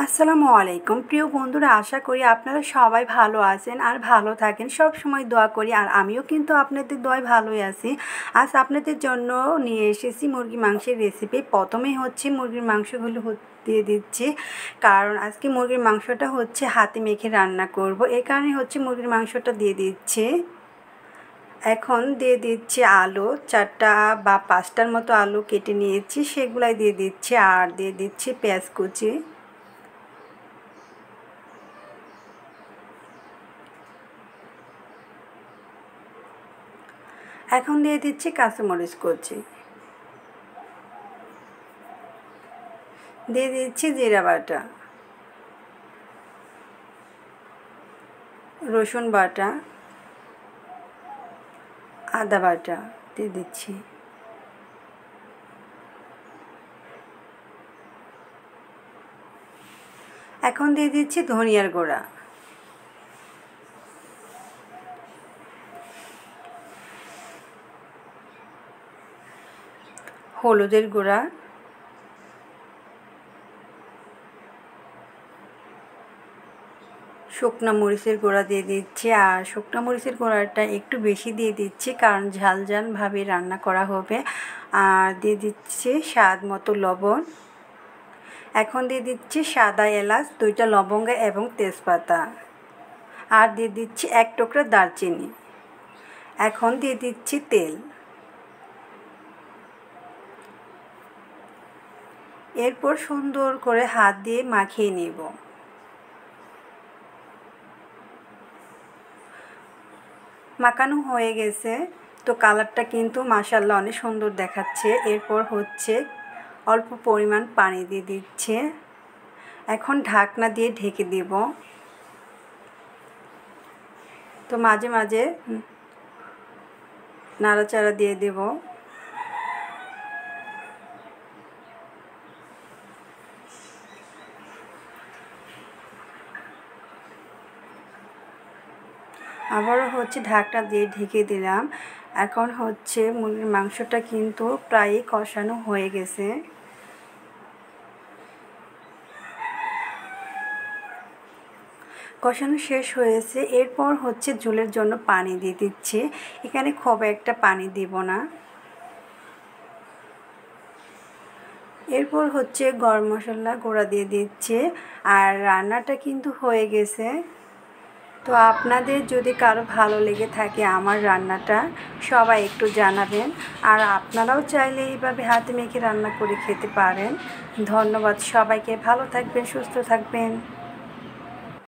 আসসালামু আলাইকুম প্রিয় বন্ধুরা, আশা করি আপনারা সবাই ভালো আছেন আর ভালো থাকেন। সব সময় দোয়া করি আর আমিও কিন্তু আপনাদের দোয়ায় ভালোই আছি। আজ আপনাদের জন্য নিয়ে এসেছি মুরগি মাংসের রেসিপি। প্রথমেই হচ্ছে মুরগির মাংসগুলো দিয়ে দিচ্ছি, কারণ আজকে মুরগির মাংসটা হচ্ছে হাতে মেখে রান্না করব, এই কারণে হচ্ছে মুরগির মাংসটা দিয়ে দিচ্ছি। এখন দিয়ে দিচ্ছি আলু, 4টা বা 5টার মতো আলু কেটে নিয়েছি, সেগুলাই দিয়ে দিচ্ছি। আর দিয়ে দিচ্ছি পেঁয়াজ কুচি। এখন দিয়ে দিচ্ছি কাঁচামরিচ কুচি, দিয়ে দিচ্ছি জিরা বাটা, রসুন বাটা, আদা বাটা দিয়ে দিচ্ছি। এখন দিয়ে দিচ্ছি ধনিয়ার গুঁড়া, হলুদের গুঁড়া, শুকনো মরিচের গুঁড়া দিয়ে দিচ্ছি। আর শুকনো মরিচের গুঁড়াটা একটু বেশি দিয়ে দিচ্ছি, কারণ ঝাল ঝালভাবে রান্না করা হবে। আর দিয়ে দিচ্ছি স্বাদ মতো লবণ। এখন দিয়ে দিচ্ছি সাদা এলাচ, 2টা লবঙ্গ এবং তেজপাতা। আর দিয়ে দিচ্ছি 1 টুকরা দারচিনি। এখন দিয়ে দিচ্ছি তেল। এরপর সুন্দর করে হাত দিয়ে মাখিয়ে নেব। মাখানো হয়ে গেছে, তো কালারটা কিন্তু মাশাআল্লাহ অনেক সুন্দর দেখাচ্ছে। এরপর হচ্ছে অল্প পরিমাণ পানি দিয়ে দিচ্ছে। এখন ঢাকনা দিয়ে ঢেকে দেব। তো মাঝে মাঝে নাড়াচাড়া দিয়ে দেব। আবারও হচ্ছে ঢাকনা দিয়ে ঢেকে দিলাম। এখন হচ্ছে মুরগির মাংসটা কিন্তু প্রায়ই কষানো হয়ে গেছে। কষানো শেষ হয়েছে। এরপর হচ্ছে ঝোলের জন্য পানি দিয়ে দিচ্ছি। এখানে খুব একটা পানি দিব না। এরপর হচ্ছে গরম মশলা গুঁড়া দিয়ে দিচ্ছে। আর রান্নাটা কিন্তু হয়ে গেছে। তো আপনাদের যদি কারো ভালো লেগে থাকে আমার রান্নাটা, সবাই একটু জানাবেন। আর আপনারাও চাইলে এইভাবে হাতে মেখে রান্না করে খেতে পারেন। ধন্যবাদ সবাইকে। ভালো থাকবেন, সুস্থ থাকবেন।